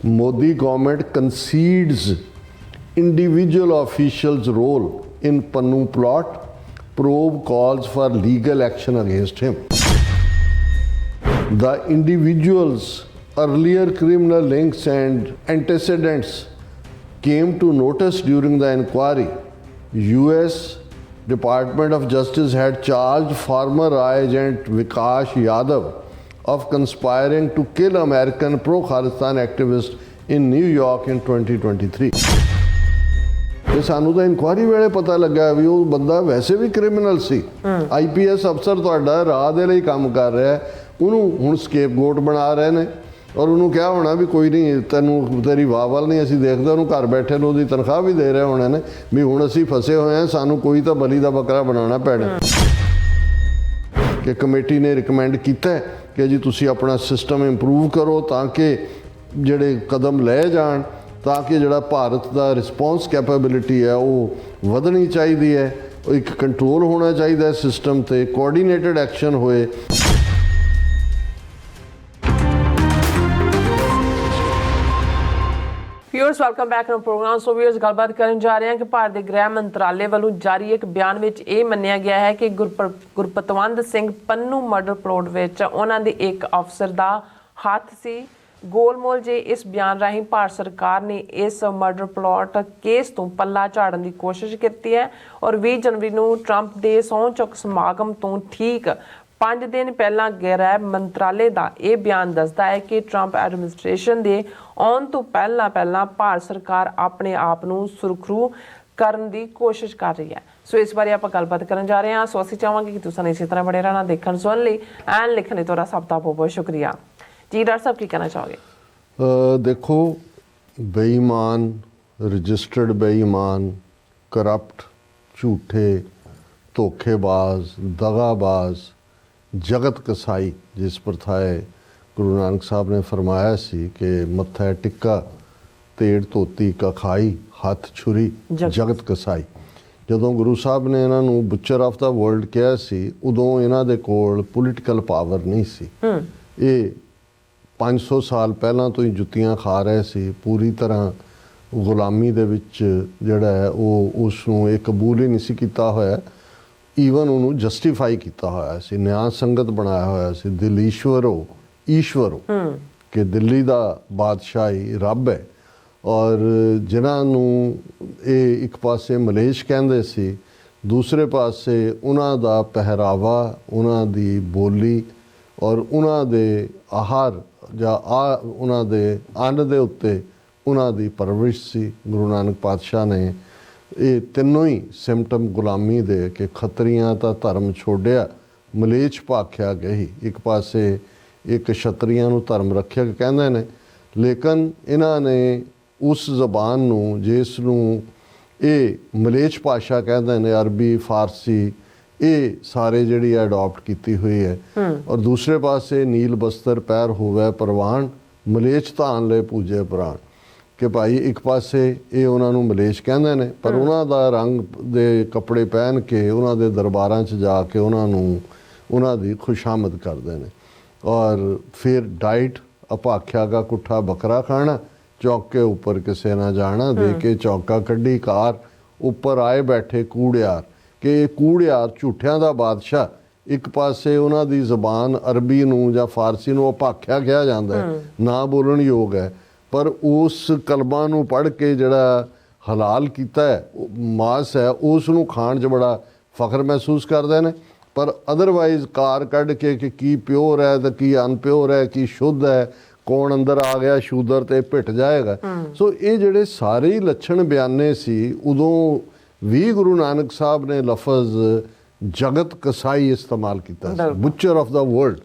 Modi government concedes individual officials' role in Pannu plot. Probe calls for legal action against him. The individual's earlier criminal links and antecedents came to notice during the inquiry. U.S. Department of Justice had charged former agent Vikash Yadav of conspiring to kill American pro-Khalistan activist in New York in 2023. ਤੇ ਸਾਨੂੰ ਤਾਂ inquiry ਵੇਲੇ ਪਤਾ ਲੱਗਾ ਵੀ ਉਹ ਬੰਦਾ ਵੈਸੇ ਵੀ criminal ਸੀ। IPS ਅਫਸਰ ਤੁਹਾਡਾ ਰਾਹ ਦੇ ਲਈ ਕੰਮ ਕਰ ਰਿਹਾ, ਉਹਨੂੰ ਹੁਣ ਸਕੇਪਗੋਟ ਬਣਾ ਰਹੇ ਨੇ ਔਰ ਉਹਨੂੰ ਕਿਹਾ ਹੋਣਾ ਵੀ ਕੋਈ ਨਹੀਂ, ਤੈਨੂੰ ਤੇਰੀ ਵਾਹ ਵੱਲ ਨਹੀਂ ਅਸੀਂ ਦੇਖਦੇ, ਉਹਨੂੰ ਘਰ ਬੈਠੇ ਨੂੰ ਉਹਦੀ ਤਨਖਾਹ ਵੀ ਦੇ ਰਹੇ ਹੋਣੇ ਨੇ ਵੀ ਹੁਣ ਅਸੀਂ ਫਸੇ ਹੋਏ ਹਾਂ, ਸਾਨੂੰ ਕੋਈ ਤਾਂ ਬਲੀ ਦਾ ਬੱਕਰਾ ਬਣਾਉਣਾ ਪੈਣਾ। ਕਿ ਕਮੇਟੀ ਨੇ ਰਿਕਮੈਂਡ ਕੀਤਾ ਕਿ ਜੀ ਤੁਸੀਂ ਆਪਣਾ ਸਿਸਟਮ ਇੰਪਰੂਵ ਕਰੋ ਤਾਂ ਕਿ ਜਿਹੜੇ ਕਦਮ ਲਏ ਜਾਣ, ਤਾਂ ਕਿ ਜਿਹੜਾ ਭਾਰਤ ਦਾ ਰਿਸਪੌਂਸ ਕੈਪੇਬਿਲਿਟੀ ਹੈ ਉਹ ਵਧਣੀ ਚਾਹੀਦੀ ਹੈ, ਇੱਕ ਕੰਟਰੋਲ ਹੋਣਾ ਚਾਹੀਦਾ ਸਿਸਟਮ ਤੇ, ਕੋਆਰਡੀਨੇਟਡ ਐਕਸ਼ਨ ਹੋਏ। Viewers welcome back to program. So viewers ਗੱਲਬਾਤ ਕਰਨ ਜਾ ਰਹੇ ਹਾਂ ਕਿ ਭਾਰਤ ਦੇ ਗ੍ਰਹਿ ਮੰਤਰਾਲੇ ਵੱਲੋਂ ਜਾਰੀ ਇੱਕ ਬਿਆਨ ਵਿੱਚ ਇਹ ਮੰਨਿਆ ਗਿਆ ਹੈ ਕਿ ਗੁਰਪਤਵੰਤ ਸਿੰਘ ਪੰਨੂ ਮਰਡਰ ਪਲੋਟ ਵਿੱਚ ਉਹਨਾਂ ਦੇ ਇੱਕ ਅਫਸਰ ਦਾ ਹੱਥ ਸੀ। ਗੋਲਮੋਲ ਜੇ ਇਸ ਬਿਆਨ ਰਾਹੀਂ ਭਾਰਤ ਸਰਕਾਰ ਨੇ ਇਸ ਮਰਡਰ ਪਲਾਟ ਕੇਸ ਤੋਂ ਪੱਲਾ ਝਾੜਨ ਦੀ ਕੋਸ਼ਿਸ਼ ਕੀਤੀ ਹੈ ਔਰ 20 ਜਨਵਰੀ ਨੂੰ ਟਰੰਪ ਦੇ ਸਹੁੰ ਚੁੱਕ ਸਮਾਗਮ ਤੋਂ ਠੀਕ 5 ਦਿਨ ਪਹਿਲਾਂ ਗ੍ਰਹਿ ਮੰਤਰਾਲੇ ਦਾ ਇਹ ਬਿਆਨ ਦੱਸਦਾ ਹੈ ਕਿ ਟਰੰਪ ਐਡਮਿਨਿਸਟ੍ਰੇਸ਼ਨ ਦੇ ਆਉਣ ਤੋਂ ਪਹਿਲਾਂ ਭਾਰਤ ਸਰਕਾਰ ਆਪਣੇ ਆਪ ਨੂੰ ਸੁਰੱਖਿਅਤ ਕਰਨ ਦੀ ਕੋਸ਼ਿਸ਼ ਕਰ ਰਹੀ ਹੈ। ਸੋ ਇਸ ਬਾਰੇ ਆਪਾਂ ਗੱਲਬਾਤ ਕਰਨ ਜਾ ਰਹੇ ਹਾਂ। ਸੋ ਅਸੀਂ ਚਾਹਾਂਗੇ ਕਿ ਤੁਸੀਂ ਇਸੇ ਤਰ੍ਹਾਂ ਬਣੇ ਰਹਿਣਾ ਦੇਖਣ ਸੁਣਨ ਲਈ ਐਂਡ ਲਿਖਣ ਲਈ ਤੁਹਾਡਾ ਸਭ ਦਾ ਬਹੁਤ ਬਹੁਤ ਸ਼ੁਕਰੀਆ ਜੀ। ਡਾਕਟਰ ਸਾਹਿਬ ਕੀ ਕਹਿਣਾ ਚਾਹੋਗੇ? ਦੇਖੋ, ਬੇਈਮਾਨ, ਰਜਿਸਟਰਡ ਬੇਈਮਾਨ, ਕਰਪਟ, ਝੂਠੇ, ਧੋਖੇਬਾਜ਼, ਦਗਾਬਾਜ਼, ਜਗਤ ਕਸਾਈ ਜਿਸ ਪ੍ਰਥਾਏ ਗੁਰੂ ਨਾਨਕ ਸਾਹਿਬ ਨੇ ਫਰਮਾਇਆ ਸੀ ਕਿ ਮੱਥਾ ਟਿੱਕਾ ਤੇੜ ਧੋਤੀ ਕਖਾਈ ਹੱਥ ਛੁਰੀ ਜਗਤ ਕਸਾਈ। ਜਦੋਂ ਗੁਰੂ ਸਾਹਿਬ ਨੇ ਇਹਨਾਂ ਨੂੰ ਬੁੱਚਰ ਆਫ ਦਾ ਵਰਲਡ ਕਿਹਾ ਸੀ, ਉਦੋਂ ਇਹਨਾਂ ਦੇ ਕੋਲ ਪੋਲੀਟੀਕਲ ਪਾਵਰ ਨਹੀਂ ਸੀ। ਇਹ 500 ਸਾਲ ਪਹਿਲਾਂ ਤੋਂ ਹੀ ਜੁੱਤੀਆਂ ਖਾ ਰਹੇ ਸੀ, ਪੂਰੀ ਤਰ੍ਹਾਂ ਗੁਲਾਮੀ ਦੇ ਵਿੱਚ ਜਿਹੜਾ ਹੈ ਉਹ ਉਸ ਨੂੰ ਇਹ ਕਬੂਲ ਹੀ ਨਹੀਂ ਸੀ ਕੀਤਾ ਹੋਇਆ, ਈਵਨ ਉਹਨੂੰ ਜਸਟੀਫਾਈ ਕੀਤਾ ਹੋਇਆ ਸੀ, ਨਿਆਂ ਸੰਗਤ ਬਣਾਇਆ ਹੋਇਆ ਸੀ, ਦਿਲ ਈਸ਼ਵਰ ਹੋ ਕਿ ਦਿੱਲੀ ਦਾ ਬਾਦਸ਼ਾਹ ਹੀ ਰੱਬ ਹੈ। ਔਰ ਜਿਨ੍ਹਾਂ ਨੂੰ ਇਹ ਇੱਕ ਪਾਸੇ ਮਲੇਸ਼ ਕਹਿੰਦੇ ਸੀ, ਦੂਸਰੇ ਪਾਸੇ ਉਹਨਾਂ ਦਾ ਪਹਿਰਾਵਾ, ਉਹਨਾਂ ਦੀ ਬੋਲੀ ਔਰ ਉਹਨਾਂ ਦੇ ਆਹਾਰ ਜਾਂ ਉਹਨਾਂ ਦੇ ਅੰਨ ਦੇ ਉੱਤੇ ਉਹਨਾਂ ਦੀ ਪਰਵਰਿਸ਼ ਸੀ। ਗੁਰੂ ਨਾਨਕ ਪਾਤਸ਼ਾਹ ਨੇ ਇਹ ਤਿੰਨੋਂ ਹੀ ਸਿੰਪਟਮ ਗੁਲਾਮੀ ਦੇ ਕਿ ਖੱਤਰੀਆਂ ਤਾਂ ਧਰਮ ਛੋੜਿਆ ਮਲੇਛ ਭਾਖਿਆ ਗਈ। ਇੱਕ ਪਾਸੇ ਇੱਕ ਛਤਰੀਆਂ ਨੂੰ ਧਰਮ ਰੱਖਿਆ ਕਹਿੰਦੇ ਨੇ, ਲੇਕਿਨ ਇਹਨਾਂ ਨੇ ਉਸ ਜ਼ਬਾਨ ਨੂੰ ਜਿਸ ਨੂੰ ਇਹ ਮਲੇਛ ਭਾਸ਼ਾ ਕਹਿੰਦੇ ਨੇ, ਅਰਬੀ, ਫਾਰਸੀ, ਇਹ ਸਾਰੇ ਜਿਹੜੀ ਅਡਾਪਟ ਕੀਤੀ ਹੋਈ ਹੈ। ਔਰ ਦੂਸਰੇ ਪਾਸੇ ਨੀਲ ਬਸਤਰ ਪੈਰ ਹੋਵੇ ਪ੍ਰਵਾਨ, ਮਲੇਛ ਧਾਨ ਲੈ ਪੂਜੇ ਪ੍ਰਾਣ। ਕਿ ਭਾਈ ਇੱਕ ਪਾਸੇ ਇਹ ਉਹਨਾਂ ਨੂੰ ਮਲੇਸ਼ ਕਹਿੰਦੇ ਨੇ, ਪਰ ਉਹਨਾਂ ਦਾ ਰੰਗ ਦੇ ਕੱਪੜੇ ਪਹਿਨ ਕੇ ਉਹਨਾਂ ਦੇ ਦਰਬਾਰਾਂ 'ਚ ਜਾ ਕੇ ਉਹਨਾਂ ਦੀ ਖੁਸ਼ਾਮਦ ਕਰਦੇ ਨੇ। ਔਰ ਫਿਰ ਡਾਈਟ ਅਭਾਖਿਆ ਦਾ ਕੁੱਠਾ ਬੱਕਰਾ ਖਾਣਾ, ਚੌਕੇ ਉੱਪਰ ਕਿਸੇ ਨਾ ਜਾਣਾ, ਦੇ ਕੇ ਚੌਕਾ ਕੱਢੀ ਕਾਰ, ਉੱਪਰ ਆਏ ਬੈਠੇ ਕੂੜਿਆਰ। ਕਿ ਇਹ ਕੂੜਿਆਰ ਝੂਠਿਆਂ ਦਾ ਬਾਦਸ਼ਾਹ, ਇੱਕ ਪਾਸੇ ਉਹਨਾਂ ਦੀ ਜ਼ਬਾਨ ਅਰਬੀ ਨੂੰ ਜਾਂ ਫਾਰਸੀ ਨੂੰ ਅਭਾਖਿਆ ਕਿਹਾ ਜਾਂਦਾ ਹੈ, ਨਾ ਬੋਲਣ ਯੋਗ ਹੈ, ਪਰ ਉਸ ਕਲਮਾਂ ਨੂੰ ਪੜ੍ਹ ਕੇ ਜਿਹੜਾ ਹਲਾਲ ਕੀਤਾ ਹੈ ਮਾਸ ਹੈ, ਉਸ ਨੂੰ ਖਾਣ 'ਚ ਬੜਾ ਫਖਰ ਮਹਿਸੂਸ ਕਰਦੇ ਨੇ। ਪਰ ਅਦਰਵਾਈਜ਼ ਕਾਰ ਕੱਢ ਕੇ ਕਿ ਕੀ ਪਿਓਰ ਹੈ ਤੇ ਕੀ ਅਨਪਿਓਰ ਹੈ, ਕੀ ਸ਼ੁੱਧ ਹੈ, ਕੌਣ ਅੰਦਰ ਆ ਗਿਆ ਸ਼ੂਦਰ ਤੇ ਭਿੱਟ ਜਾਏਗਾ। ਸੋ ਇਹ ਜਿਹੜੇ ਸਾਰੇ ਹੀ ਲੱਛਣ ਬਿਆਨੇ ਸੀ, ਉਦੋਂ ਵੀ ਗੁਰੂ ਨਾਨਕ ਸਾਹਿਬ ਨੇ ਲਫ਼ਜ਼ ਜਗਤ ਕਸਾਈ ਇਸਤੇਮਾਲ ਕੀਤਾ ਸੀ, ਬੁੱਚਰ ਆਫ ਦਾ ਵਰਲਡ।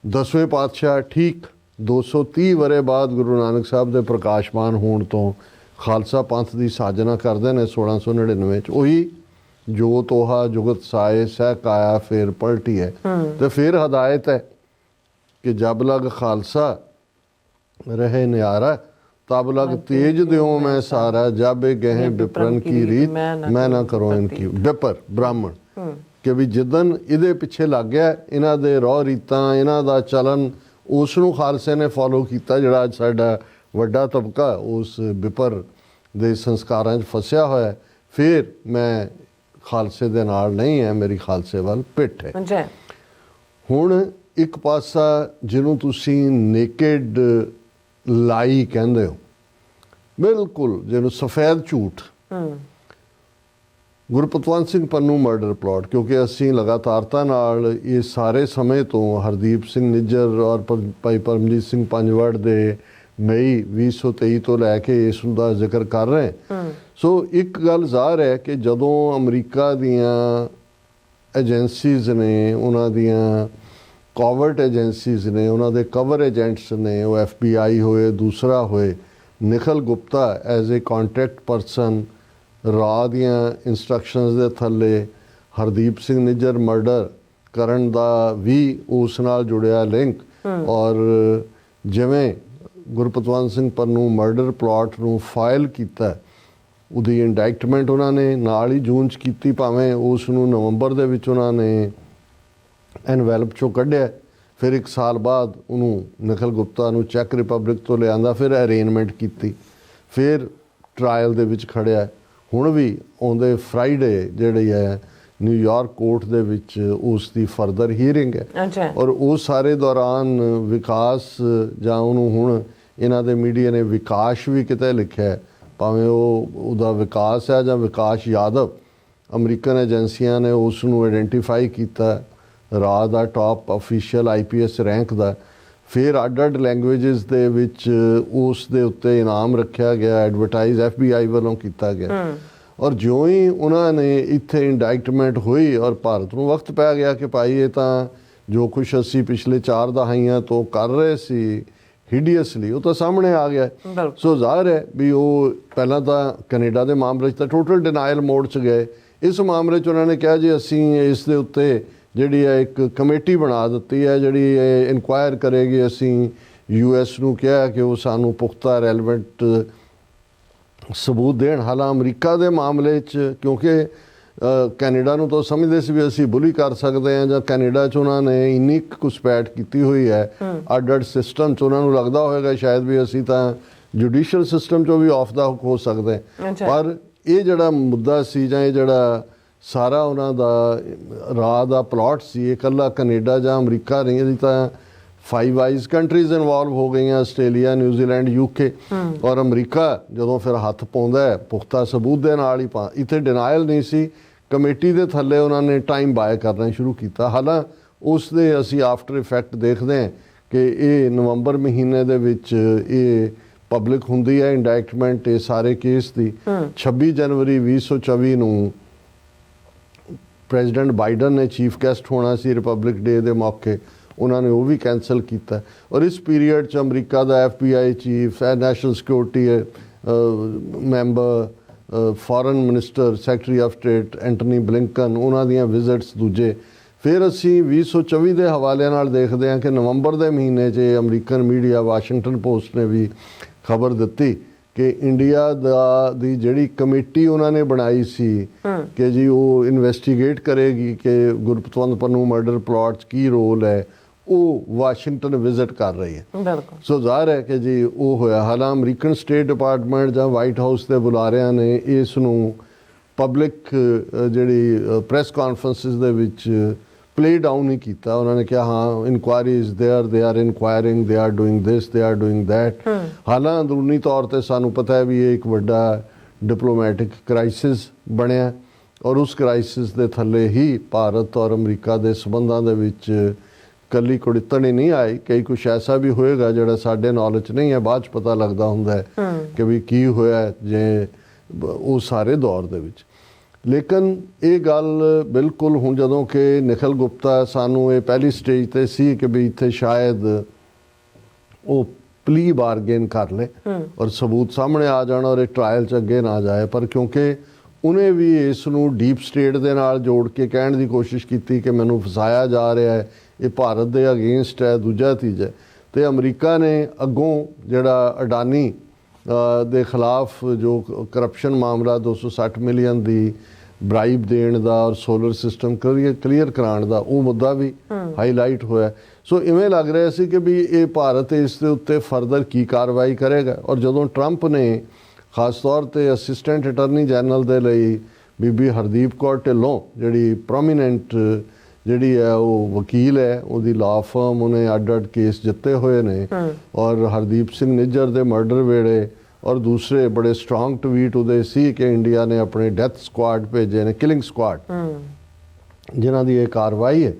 10ਵੇਂ ਪਾਤਸ਼ਾਹ ਠੀਕ 230 ਵਰੇ ਬਾਅਦ ਗੁਰੂ ਨਾਨਕ ਸਾਹਿਬ ਦੇ ਪ੍ਰਕਾਸ਼ਮਾਨ ਹੋਣ ਤੋਂ ਖਾਲਸਾ ਪੰਥ ਦੀ ਸਾਜਨਾ ਕਰਦੇ ਨੇ 1699 'ਚ। ਉਹੀ ਜੋ ਤੋਹਾ ਜੁਗਤ ਸਾਏ ਸਹਿ ਕਾਇਆ ਫੇਰ ਪਲਟੀ ਹੈ। ਤੇ ਫਿਰ ਹਦਾਇਤ ਹੈ ਕਿ ਜਬ ਲਗ ਖਾਲਸਾ ਰਹੇ ਨਿਆਰਾ, तब लग तेज द्यो मैं सारा, जब गहे विप्रन की रीत मैं ना करो इनकी। विपर ब्राह्मण कि भी जिदन ਇਹਦੇ ਪਿੱਛੇ ਲੱਗ ਗਿਆ, ਇਹਨਾਂ ਦੇ ਰੌ ਰੀਤਾਂ, ਇਹਨਾਂ ਦਾ ਚਲਨ ਉਸ ਨੂੰ ਖਾਲਸੇ ਨੇ ਫੋਲੋ ਕੀਤਾ, ਜਿਹੜਾ ਅੱਜ ਸਾਡਾ ਵੱਡਾ ਤਬਕਾ ਉਸ ਬਿਪਰ ਦੇ ਸੰਸਕਾਰਾਂ 'ਚ ਫਸਿਆ ਹੋਇਆ ਹੈ। ਫਿਰ ਮੈਂ ਖਾਲਸੇ ਦੇ ਨਾਲ ਨਹੀਂ ਹੈ, ਮੇਰੀ ਖਾਲਸੇ ਵੱਲ ਪਿੱਠ ਹੈ। ਜੀ ਹੁਣ ਇੱਕ ਪਾਸਾ ਜਿਹਨੂੰ ਤੁਸੀਂ ਨੇਕਡ ਲਾਈ ਕਹਿੰਦੇ ਹੋ, ਬਿਲਕੁਲ ਜਿਹਨੂੰ ਸਫੈਦ ਝੂਠ, ਗੁਰਪਤਵੰਤ ਸਿੰਘ ਪੰਨੂ ਮਰਡਰ ਪਲਾਟ, ਕਿਉਂਕਿ ਅਸੀਂ ਲਗਾਤਾਰਤਾ ਨਾਲ ਇਹ ਸਾਰੇ ਸਮੇਂ ਤੋਂ ਹਰਦੀਪ ਸਿੰਘ ਨਿੱਜਰ ਔਰ ਭਾਈ ਪਰਮਜੀਤ ਸਿੰਘ ਪੰਜਵੜ ਦੇ ਮਈ 2023 ਤੋਂ ਲੈ ਕੇ ਇਸ ਦਾ ਜ਼ਿਕਰ ਕਰ ਰਹੇ। ਸੋ ਇੱਕ ਗੱਲ ਜ਼ਾਹਰ ਹੈ ਕਿ ਜਦੋਂ ਅਮਰੀਕਾ ਦੀਆਂ ਏਜੰਸੀਜ਼ ਨੇ, ਉਹਨਾਂ ਦੀਆਂ ਕੋਵਰਟ ਏਜੰਸੀਜ਼ ਨੇ, ਉਹਨਾਂ ਦੇ ਕਵਰ ਏਜੰਟਸ ਨੇ, ਉਹ FBI ਹੋਏ, ਦੂਸਰਾ ਹੋਏ, Nikhil Gupta as a contact person ਰਾਹ ਦੀਆਂ ਇੰਸਟਰਕਸ਼ਨਸ ਦੇ ਥੱਲੇ ਹਰਦੀਪ ਸਿੰਘ ਨਿੱਜਰ ਮਰਡਰ ਕਰਨ ਦਾ ਵੀ ਉਸ ਨਾਲ ਜੁੜਿਆ ਲਿੰਕ, ਔਰ ਜਿਵੇਂ ਗੁਰਪਤਵੰਤ ਸਿੰਘ ਪੰਨੂ ਮਰਡਰ ਪਲਾਟ ਨੂੰ ਫਾਈਲ ਕੀਤਾ, ਉਹਦੀ ਇੰਡਾਇਕਟਮੈਂਟ ਉਹਨਾਂ ਨੇ ਨਾਲ ਹੀ ਜੂਨ 'ਚ ਕੀਤੀ, ਭਾਵੇਂ ਉਸ ਨੂੰ ਨਵੰਬਰ ਦੇ ਵਿੱਚ ਉਹਨਾਂ ਨੇ ਐਨਵੈਲਪ 'ਚੋਂ ਕੱਢਿਆ, ਫਿਰ 1 ਸਾਲ ਬਾਅਦ ਉਹਨੂੰ ਨਿਖਲ ਗੁਪਤਾ ਨੂੰ ਚੈੱਕ ਰਿਪਬਲਿਕ ਤੋਂ ਲਿਆਂਦਾ, ਫਿਰ ਅਰੇਂਜਮੈਂਟ ਕੀਤੀ, ਫਿਰ ਟਰਾਇਲ ਦੇ ਵਿੱਚ ਖੜਿਆ। ਹੁਣ ਵੀ ਆਉਂਦੇ ਫਰਾਈਡੇ ਜਿਹੜੀ ਹੈ ਨਿਊਯਾਰਕ ਕੋਰਟ ਦੇ ਵਿੱਚ ਉਸ ਦੀ ਫਰਦਰ ਹੀਅਰਿੰਗ ਹੈ। ਔਰ ਉਹ ਸਾਰੇ ਦੌਰਾਨ ਵਿਕਾਸ, ਜਾਂ ਉਹਨੂੰ ਹੁਣ ਇਹਨਾਂ ਦੇ ਮੀਡੀਆ ਨੇ ਵਿਕਾਸ ਵੀ ਕਿਤੇ ਲਿਖਿਆ, ਭਾਵੇਂ ਉਹਦਾ ਵਿਕਾਸ ਹੈ ਜਾਂ ਵਿਕਾਸ ਯਾਦਵ, ਅਮਰੀਕਨ ਏਜੰਸੀਆਂ ਨੇ ਉਸ ਨੂੰ ਆਇਡੈਂਟੀਫਾਈ ਕੀਤਾ ਰਾਹ ਦਾ ਟਾਪ ਅਫੀਸ਼ੀਅਲ IPS ਰੈਂਕ ਦਾ। ਫਿਰ ਅੱਡ ਲੈਂਗੁਏਜਸ ਦੇ ਵਿੱਚ ਉਸ ਦੇ ਉੱਤੇ ਇਨਾਮ ਰੱਖਿਆ ਗਿਆ, ਐਡਵਰਟਾਈਜ਼ FBI ਵੱਲੋਂ ਕੀਤਾ ਗਿਆ। ਔਰ ਜਿਉਂ ਹੀ ਉਹਨਾਂ ਨੇ ਇੱਥੇ ਇੰਡਾਇਕਟਮੈਂਟ ਹੋਈ ਔਰ ਭਾਰਤ ਨੂੰ ਵਕਤ ਪੈ ਗਿਆ ਕਿ ਭਾਈ ਇਹ ਤਾਂ ਜੋ ਕੁਛ ਅਸੀਂ ਪਿਛਲੇ 4 ਦਹਾਈਆਂ ਤੋਂ ਕਰ ਰਹੇ ਸੀ ਹੀਡੀਅਸਲੀ, ਉਹ ਤਾਂ ਸਾਹਮਣੇ ਆ ਗਿਆ। ਸੋ ਜ਼ਾਹਿਰ ਹੈ ਵੀ ਉਹ ਪਹਿਲਾਂ ਤਾਂ ਕੈਨੇਡਾ ਦੇ ਮਾਮਲੇ 'ਚ ਤਾਂ ਟੋਟਲ ਡਿਨਾਇਲ ਮੋਡ 'ਚ ਗਏ। ਇਸ ਮਾਮਲੇ 'ਚ ਉਹਨਾਂ ਨੇ ਕਿਹਾ ਜੀ ਅਸੀਂ ਇਸ ਦੇ ਉੱਤੇ ਜਿਹੜੀ ਹੈ ਇੱਕ ਕਮੇਟੀ ਬਣਾ ਦਿੱਤੀ ਹੈ ਜਿਹੜੀ ਇਨਕੁਆਇਰ ਕਰੇਗੀ। ਅਸੀਂ US ਨੂੰ ਕਿਹਾ ਕਿ ਉਹ ਸਾਨੂੰ ਪੁਖਤਾ ਰੈਲੇਵੈਂਟ ਸਬੂਤ ਦੇਣ। ਹਾਲਾਂ ਅਮਰੀਕਾ ਦੇ ਮਾਮਲੇ 'ਚ ਕਿਉਂਕਿ ਕੈਨੇਡਾ ਨੂੰ ਤਾਂ ਸਮਝਦੇ ਸੀ ਵੀ ਅਸੀਂ ਬੁਲੀ ਕਰ ਸਕਦੇ ਹਾਂ, ਜਾਂ ਕੈਨੇਡਾ 'ਚ ਉਹਨਾਂ ਨੇ ਇੰਨੀ ਘੁਸਪੈਠ ਕੀਤੀ ਹੋਈ ਹੈ ਅੱਡ ਸਿਸਟਮ 'ਚ, ਉਹਨਾਂ ਨੂੰ ਲੱਗਦਾ ਹੋਵੇਗਾ ਸ਼ਾਇਦ ਵੀ ਅਸੀਂ ਤਾਂ ਜੁਡੀਸ਼ੀਅਲ ਸਿਸਟਮ 'ਚੋਂ ਵੀ ਆਫ ਦਾ ਹੁੱਕ ਹੋ ਸਕਦੇ। ਪਰ ਇਹ ਜਿਹੜਾ ਮੁੱਦਾ ਸੀ, ਜਾਂ ਇਹ ਜਿਹੜਾ ਸਾਰਾ ਉਹਨਾਂ ਦਾ ਰਾਹ ਦਾ ਪਲਾਟ ਸੀ, ਇਹ ਇਕੱਲਾ ਕੈਨੇਡਾ ਜਾਂ ਅਮਰੀਕਾ ਨਹੀਂ, ਇਹਦੀ ਤਾਂ 5 ਆਈਜ਼ ਕੰਟਰੀਜ਼ ਇਨਵੋਲਵ ਹੋ ਗਈਆਂ, ਆਸਟ੍ਰੇਲੀਆ, ਨਿਊਜ਼ੀਲੈਂਡ, UK ਔਰ ਅਮਰੀਕਾ ਜਦੋਂ ਫਿਰ ਹੱਥ ਪਾਉਂਦਾ ਹੈ ਪੁਖਤਾ ਸਬੂਤ ਦੇ ਨਾਲ ਹੀ ਇੱਥੇ ਡਿਨਾਇਲ ਨਹੀਂ ਸੀ। ਕਮੇਟੀ ਦੇ ਥੱਲੇ ਉਹਨਾਂ ਨੇ ਟਾਈਮ ਬਾਏ ਕਰਨਾ ਸ਼ੁਰੂ ਕੀਤਾ। ਹਾਲਾਂ ਉਸ ਦੇ ਅਸੀਂ ਆਫਟਰ ਇਫੈਕਟ ਦੇਖਦੇ ਹਾਂ ਕਿ ਇਹ ਨਵੰਬਰ ਮਹੀਨੇ ਦੇ ਵਿੱਚ ਇਹ ਪਬਲਿਕ ਹੁੰਦੀ ਹੈ ਇੰਡਾਇਕਟਮੈਂਟ ਇਹ ਸਾਰੇ ਕੇਸ ਦੀ। 26 ਜਨਵਰੀ 2024 ਨੂੰ ਪ੍ਰੈਜ਼ੀਡੈਂਟ ਬਾਈਡਨ ਨੇ ਚੀਫ ਗੈਸਟ ਹੋਣਾ ਸੀ ਰਿਪਬਲਿਕ ਡੇ ਦੇ ਮੌਕੇ, ਉਹਨਾਂ ਨੇ ਉਹ ਵੀ ਕੈਂਸਲ ਕੀਤਾ। ਔਰ ਇਸ ਪੀਰੀਅਡ 'ਚ America the FBI chief, national security member, foreign minister, secretary of state Antony Blinken, ਉਹਨਾਂ ਦੀਆਂ ਵਿਜ਼ਿਟਸ ਦੂਜੇ। ਫਿਰ ਅਸੀਂ 2024 ਦੇ ਹਵਾਲੇ ਨਾਲ ਦੇਖਦੇ ਹਾਂ ਕਿ ਨਵੰਬਰ ਦੇ ਮਹੀਨੇ 'ਚ ਅਮਰੀਕਨ ਮੀਡੀਆ, ਵਾਸ਼ਿੰਗਟਨ ਪੋਸਟ ਨੇ ਵੀ ਖਬਰ ਦਿੱਤੀ ਕਿ ਇੰਡੀਆ ਦੀ ਜਿਹੜੀ ਕਮੇਟੀ ਉਹਨਾਂ ਨੇ ਬਣਾਈ ਸੀ ਕਿ ਜੀ ਉਹ ਇਨਵੈਸਟੀਗੇਟ ਕਰੇਗੀ ਕਿ ਗੁਰਪਤਵੰਤ ਪੰਨੂ ਮਰਡਰ ਪਲਾਟ 'ਚ ਕੀ ਰੋਲ ਹੈ, ਉਹ ਵਾਸ਼ਿੰਗਟਨ ਵਿਜ਼ਿਟ ਕਰ ਰਹੀ ਹੈ। ਸੋ ਜ਼ਾਹਿਰ ਹੈ ਕਿ ਜੀ ਉਹ ਹੋਇਆ। ਹਾਲਾਂ ਅਮਰੀਕਨ ਸਟੇਟ ਡਿਪਾਰਟਮੈਂਟ ਜਾਂ ਵਾਈਟ ਹਾਊਸ ਦੇ ਬੁਲਾਰਿਆਂ ਨੇ ਇਸ ਨੂੰ ਪਬਲਿਕ ਜਿਹੜੀ ਪ੍ਰੈਸ ਕਾਨਫਰੰਸਿਸ ਦੇ ਵਿੱਚ ਪਲੇ ਡਾਊਨ ਨਹੀਂ ਕੀਤਾ। ਉਹਨਾਂ ਨੇ ਕਿਹਾ ਹਾਂ inquiry is there, they are inquiring, they are doing ਦਿਸ, ਦੇ ਆਰ ਡੂਇੰਗ ਦੈਟ। ਹਾਲਾਂ ਅੰਦਰੂਨੀ ਤੌਰ 'ਤੇ ਸਾਨੂੰ ਪਤਾ ਹੈ ਵੀ ਇਹ ਇੱਕ ਵੱਡਾ ਡਿਪਲੋਮੈਟਿਕ ਕ੍ਰਾਈਸਿਸ ਬਣਿਆ, ਔਰ ਉਸ ਕ੍ਰਾਈਸਿਸ ਦੇ ਥੱਲੇ ਹੀ ਭਾਰਤ ਔਰ ਅਮਰੀਕਾ ਦੇ ਸਬੰਧਾਂ ਦੇ ਵਿੱਚ ਕੱਲੀ ਕੁੜਿੱਤਣ ਹੀ ਨਹੀਂ ਆਈ, ਕਈ ਕੁਛ ਐਸਾ ਵੀ ਹੋਏਗਾ ਜਿਹੜਾ ਸਾਡੇ ਨੌਲੇਜ 'ਚ ਨਹੀਂ ਹੈ, ਬਾਅਦ 'ਚ ਪਤਾ ਲੱਗਦਾ ਹੁੰਦਾ ਹੈ ਕਿ ਵੀ ਕੀ ਹੋਇਆ ਜੇ ਉਹ ਸਾਰੇ ਦੌਰ ਦੇ ਵਿੱਚ। ਲੇਕਿਨ ਇਹ ਗੱਲ ਬਿਲਕੁਲ ਹੁਣ ਜਦੋਂ ਕਿ ਨਿਖਲ ਗੁਪਤਾ ਸਾਨੂੰ ਇਹ ਪਹਿਲੀ ਸਟੇਜ 'ਤੇ ਸੀ ਕਿ ਵੀ ਇੱਥੇ ਸ਼ਾਇਦ ਉਹ ਪਲੀ ਬਾਰਗੇਨ ਕਰ ਲੇ ਔਰ ਸਬੂਤ ਸਾਹਮਣੇ ਆ ਜਾਣ ਔਰ ਇਹ ਟਰਾਇਲ 'ਚ ਅੱਗੇ ਨਾ ਜਾਏ, ਪਰ ਕਿਉਂਕਿ ਉਹਨੇ ਵੀ ਇਸ ਨੂੰ ਡੀਪ ਸਟੇਟ ਦੇ ਨਾਲ ਜੋੜ ਕੇ ਕਹਿਣ ਦੀ ਕੋਸ਼ਿਸ਼ ਕੀਤੀ ਕਿ ਮੈਨੂੰ ਫਸਾਇਆ ਜਾ ਰਿਹਾ ਹੈ, ਇਹ ਭਾਰਤ ਦੇ ਅਗੇਂਸਟ ਹੈ, ਦੂਜਾ ਤੀਜਾ। ਅਤੇ ਅਮਰੀਕਾ ਨੇ ਅੱਗੋਂ ਜਿਹੜਾ ਅਡਾਨੀ ਦੇ ਖਿਲਾਫ ਜੋ ਕਰਪਸ਼ਨ ਮਾਮਲਾ 260 ਮਿਲੀਅਨ ਦੀ ਬਰਾਈਬ ਦੇਣ ਦਾ ਔਰ ਸੋਲਰ ਸਿਸਟਮ ਕਲੀਅਰ ਕਰਾਉਣ ਦਾ ਉਹ ਮੁੱਦਾ ਵੀ ਹਾਈਲਾਈਟ ਹੋਇਆ। ਸੋ ਇਵੇਂ ਲੱਗ ਰਿਹਾ ਸੀ ਕਿ ਵੀ ਇਹ ਭਾਰਤ ਇਸ ਦੇ ਉੱਤੇ ਫਰਦਰ ਕੀ ਕਾਰਵਾਈ ਕਰੇਗਾ। ਔਰ ਜਦੋਂ ਟਰੰਪ ਨੇ ਖਾਸ ਤੌਰ ਤੇ ਅਸਿਸਟੈਂਟ ਅਟਾਰਨੀ ਜਨਰਲ ਦੇ ਲਈ ਬੀਬੀ ਹਰਦੀਪ ਕੌਰ ਢਿੱਲੋਂ, ਜਿਹੜੀ ਪ੍ਰੋਮੀਨੈਂਟ ਜਿਹੜੀ ਹੈ ਉਹ ਵਕੀਲ ਹੈ, ਉਹਦੀ ਲਾ ਫਰਮ, ਉਹਨੇ ਅੱਡ ਕੇਸ ਜਿੱਤੇ ਹੋਏ ਨੇ, ਔਰ ਹਰਦੀਪ ਸਿੰਘ ਨਿੱਜਰ ਦੇ ਮਰਡਰ ਵੇਲੇ ਔਰ ਦੂਸਰੇ ਬੜੇ ਸਟਰੋਂਗ ਟਵੀਟ ਉਹਦੇ ਸੀ ਕਿ ਇੰਡੀਆ ਨੇ ਆਪਣੇ ਡੈਥ ਸਕੁਆਡ ਭੇਜੇ ਨੇ, ਕਿਲਿੰਗ ਸਕੁਆਡ, ਜਿਨ੍ਹਾਂ ਦੀ ਇਹ ਕਾਰਵਾਈ ਹੈ।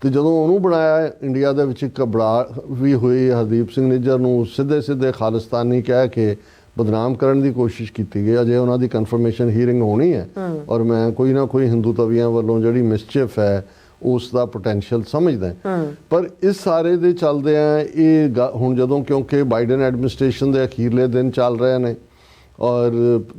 ਤੇ ਜਦੋਂ ਉਹਨੂੰ ਬਣਾਇਆ, ਇੰਡੀਆ ਦੇ ਵਿੱਚ ਘਬਰਾ ਵੀ ਹੋਈ, ਹਰਦੀਪ ਸਿੰਘ ਨਿੱਜਰ ਨੂੰ ਸਿੱਧੇ ਸਿੱਧੇ ਖਾਲਿਸਤਾਨੀ ਕਹਿ ਕੇ ਬਦਨਾਮ ਕਰਨ ਦੀ ਕੋਸ਼ਿਸ਼ ਕੀਤੀ ਗਈ। ਅਜੇ ਉਹਨਾਂ ਦੀ ਕਨਫਰਮੇਸ਼ਨ ਹੀਅਰਿੰਗ ਹੋਣੀ ਹੈ, ਔਰ ਮੈਂ ਕੋਈ ਨਾ ਕੋਈ ਹਿੰਦੂ ਤਵੀਆਂ ਵੱਲੋਂ ਜਿਹੜੀ ਮਿਸਚਿਫ ਹੈ ਉਸ ਦਾ ਪੋਟੈਂਸ਼ੀਅਲ ਸਮਝਦਾ। ਪਰ ਇਸ ਸਾਰੇ ਦੇ ਚੱਲਦੇ ਆ ਇਹ ਹੁਣ ਜਦੋਂ, ਕਿਉਂਕਿ ਬਾਈਡਨ ਐਡਮਿਨਿਸਟ੍ਰੇਸ਼ਨ ਦੇ ਅਖੀਰਲੇ ਦਿਨ ਚੱਲ ਰਹੇ ਨੇ ਔਰ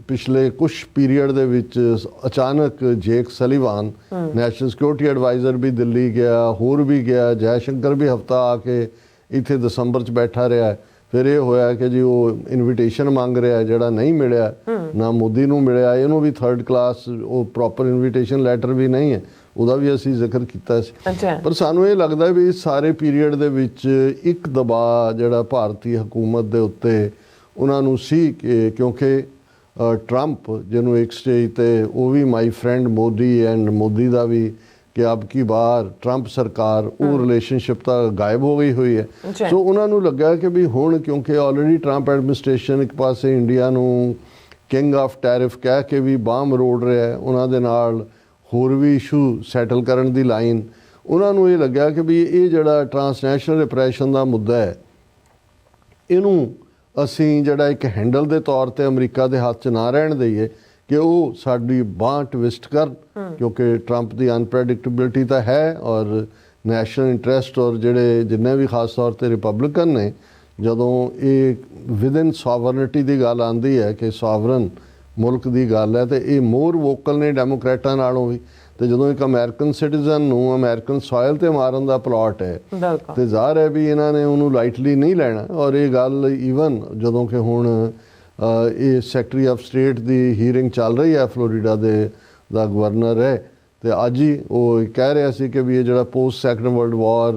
ਪਿਛਲੇ ਕੁਝ ਪੀਰੀਅਡ ਦੇ ਵਿੱਚ ਅਚਾਨਕ ਜੇਕ ਸਲੀਵਾਨ ਨੈਸ਼ਨਲ ਸਿਕਿਉਰਿਟੀ ਐਡਵਾਈਜ਼ਰ ਵੀ ਦਿੱਲੀ ਗਿਆ, ਹੋਰ ਵੀ ਗਿਆ, ਜੈ ਸ਼ੰਕਰ ਵੀ ਹਫਤਾ ਆ ਕੇ ਇੱਥੇ ਦਸੰਬਰ 'ਚ ਬੈਠਾ ਰਿਹਾ। ਫਿਰ ਇਹ ਹੋਇਆ ਕਿ ਜੀ ਉਹ ਇਨਵੀਟੇਸ਼ਨ ਮੰਗ ਰਿਹਾ, ਜਿਹੜਾ ਨਹੀਂ ਮਿਲਿਆ, ਨਾ ਮੋਦੀ ਨੂੰ ਮਿਲਿਆ, ਇਹਨੂੰ ਵੀ ਥਰਡ ਕਲਾਸ, ਉਹ ਪ੍ਰੋਪਰ ਇਨਵੀਟੇਸ਼ਨ ਲੈਟਰ ਵੀ ਨਹੀਂ ਹੈ, ਉਹਦਾ ਵੀ ਅਸੀਂ ਜ਼ਿਕਰ ਕੀਤਾ ਸੀ। ਪਰ ਸਾਨੂੰ ਇਹ ਲੱਗਦਾ ਵੀ ਇਸ ਸਾਰੇ ਪੀਰੀਅਡ ਦੇ ਵਿੱਚ ਇੱਕ ਦਬਾਅ ਜਿਹੜਾ ਭਾਰਤੀ ਹਕੂਮਤ ਦੇ ਉੱਤੇ ਉਹਨਾਂ ਨੂੰ ਸੀ ਕਿ ਕਿਉਂਕਿ ਟਰੰਪ ਜਿਹਨੂੰ ਇੱਕ ਸਟੇਜ ਤੇ ਉਹ ਵੀ my friend Modi and Modi ਦਾ ਵੀ ਕਿ ਅਬ ਕੀ ਬਾਰ ਟਰੰਪ ਸਰਕਾਰ ਉਹ ਰਿਲੇਸ਼ਨਸ਼ਿਪ ਤਾਂ ਗਾਇਬ ਹੋ ਗਈ ਹੋਈ ਹੈ। ਸੋ ਉਹਨਾਂ ਨੂੰ ਲੱਗਾ ਕਿ ਵੀ ਹੁਣ ਕਿਉਂਕਿ ਆਲਰੇਡੀ ਟਰੰਪ ਐਡਮਿਨਿਸਟ੍ਰੇਸ਼ਨ ਇੱਕ ਪਾਸੇ ਇੰਡੀਆ ਨੂੰ ਕਿੰਗ ਆਫ ਟੈਰਿਫ ਕਹਿ ਕੇ ਵੀ ਬਾਂਹ ਮਰੋੜ ਰਿਹਾ ਹੈ, ਉਹਨਾਂ ਦੇ ਨਾਲ ਹੋਰ ਵੀ ਇਸ਼ੂ ਸੈਟਲ ਕਰਨ ਦੀ ਲਾਈਨ, ਉਹਨਾਂ ਨੂੰ ਇਹ ਲੱਗਿਆ ਕਿ ਵੀ ਇਹ ਜਿਹੜਾ ਟਰਾਂਸਨੈਸ਼ਨਲ ਰਿਪਰੈਸ਼ਨ ਦਾ ਮੁੱਦਾ ਹੈ, ਇਹਨੂੰ ਅਸੀਂ ਜਿਹੜਾ ਇੱਕ ਹੈਂਡਲ ਦੇ ਤੌਰ ਤੇ ਅਮਰੀਕਾ ਦੇ ਹੱਥ 'ਚ ਨਾ ਰਹਿਣ ਦਈਏ ਕਿ ਉਹ ਸਾਡੀ ਬਾਂਹ ਟਵਿਸਟ ਕਰਨ, ਕਿਉਂਕਿ ਟਰੰਪ ਦੀ ਅਨਪ੍ਰੈਡਿਕਟੇਬਿਲਿਟੀ ਤਾਂ ਹੈ ਔਰ ਨੈਸ਼ਨਲ ਇੰਟਰਸਟ ਔਰ ਜਿਹੜੇ ਜਿੰਨੇ ਵੀ ਖਾਸ ਤੌਰ ਤੇ ਰਿਪਬਲਿਕਨ ਨੇ, ਜਦੋਂ ਇਹ ਵਿਦਨ ਸੋਵਰਨਿਟੀ ਦੀ ਗੱਲ ਆਉਂਦੀ ਹੈ ਕਿ ਸੋਵਰਨ ਮੁਲਕ ਦੀ ਗੱਲ ਹੈ, ਤੇ ਇਹ ਮੋਰ ਵੋਕਲ ਨੇ ਡੈਮੋਕ੍ਰੇਟਾਂ ਨਾਲੋਂ ਵੀ। ਤੇ ਜਦੋਂ ਇੱਕ ਅਮਰੀਕਨ ਸਿਟੀਜ਼ਨ ਨੂੰ ਅਮਰੀਕਨ ਸੋਇਲ ਤੇ ਮਾਰਨ ਦਾ ਪਲਾਟ ਹੈ, ਤੇ ਜ਼ਾਹਰ ਹੈ ਵੀ ਇਹਨਾਂ ਨੇ ਉਹਨੂੰ ਲਾਈਟਲੀ ਨਹੀਂ ਲੈਣਾ। ਔਰ ਇਹ ਗੱਲ ਈਵਨ ਜਦੋਂ ਕਿ ਹੁਣ ਇਹ secretary of state the hearing ਚੱਲ ਰਹੀ ਹੈ, ਫਲੋਰੀਡਾ ਦਾ ਗਵਰਨਰ ਹੈ, ਤੇ ਅੱਜ ਹੀ ਉਹ ਕਹਿ ਰਿਹਾ ਸੀ ਕਿ ਵੀ ਇਹ ਜਿਹੜਾ ਪੋਸਟ ਸੈਕੰਡ ਵਰਲਡ ਵਾਰ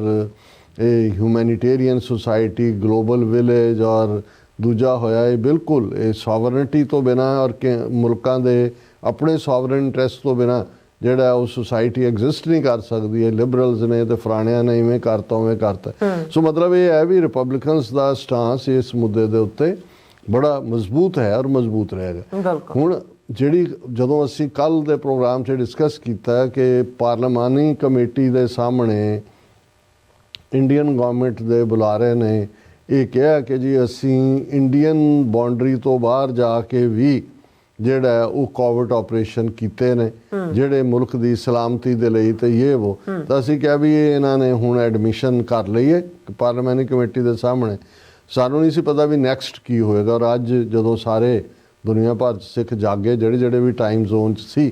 ਇਹ ਹਿਊਮੈਨੀਟੇਰੀਅਨ ਸੁਸਾਇਟੀ, ਗਲੋਬਲ ਵਿਲੇਜ ਔਰ ਦੂਜਾ ਹੋਇਆ, ਇਹ ਬਿਲਕੁਲ ਇਹ ਸੋਵਰਨਿਟੀ ਤੋਂ ਬਿਨਾਂ ਔਰ ਮੁਲਕਾਂ ਦੇ ਆਪਣੇ ਸੋਵਰਨ ਇੰਟਰਸਟ ਤੋਂ ਬਿਨਾਂ ਜਿਹੜਾ ਉਹ ਸੁਸਾਇਟੀ ਐਗਜ਼ਿਸਟ ਨਹੀਂ ਕਰ ਸਕਦੀ ਹੈ। ਲਿਬਰਲਸ ਨੇ ਤੇ ਫਰਾਣਿਆਂ ਨੇ ਇਵੇਂ ਕਰਤਾ ਉਵੇਂ ਕਰਤਾ। ਸੋ ਮਤਲਬ ਇਹ ਹੈ ਵੀ ਰਿਪਬਲਿਕਨਸ ਦਾ ਸਟਾਂਸ ਇਸ ਮੁੱਦੇ ਦੇ ਉੱਤੇ ਬੜਾ ਮਜ਼ਬੂਤ ਹੈ ਔਰ ਮਜ਼ਬੂਤ ਰਹੇਗਾ। ਹੁਣ ਜਿਹੜੀ ਜਦੋਂ ਅਸੀਂ ਕੱਲ੍ਹ ਦੇ ਪ੍ਰੋਗਰਾਮ 'ਚ ਡਿਸਕਸ ਕੀਤਾ ਕਿ ਪਾਰਲੀਮਾਨੀ ਕਮੇਟੀ ਦੇ ਸਾਹਮਣੇ ਇੰਡੀਅਨ ਗਵਰਨਮੈਂਟ ਦੇ ਬੁਲਾਰੇ ਨੇ ਇਹ ਕਿਹਾ ਕਿ ਜੀ ਅਸੀਂ ਇੰਡੀਅਨ ਬਾਉਂਡਰੀ ਤੋਂ ਬਾਹਰ ਜਾ ਕੇ ਵੀ ਜਿਹੜਾ ਉਹ ਕੋਵਿਡ ਆਪਰੇਸ਼ਨ ਕੀਤੇ ਨੇ ਜਿਹੜੇ ਮੁਲਕ ਦੀ ਸਲਾਮਤੀ ਦੇ ਲਈ, ਤੇ ਇਹ ਉਹ ਤਾਂ ਅਸੀਂ ਕਿਹਾ ਵੀ ਇਹਨਾਂ ਨੇ ਹੁਣ ਐਡਮਿਸ਼ਨ ਕਰ ਲਈ ਹੈ ਪਾਰਲੀਮਾਨੀ ਕਮੇਟੀ ਦੇ ਸਾਹਮਣੇ। ਸਾਨੂੰ ਨਹੀਂ ਸੀ ਪਤਾ ਵੀ ਨੈਕਸਟ ਕੀ ਹੋਏਗਾ, ਔਰ ਅੱਜ ਜਦੋਂ ਸਾਰੇ ਦੁਨੀਆ ਭਰ 'ਚ ਸਿੱਖ ਜਾਗੇ ਜਿਹੜੇ ਵੀ ਟਾਈਮ ਜ਼ੋਨ 'ਚ ਸੀ,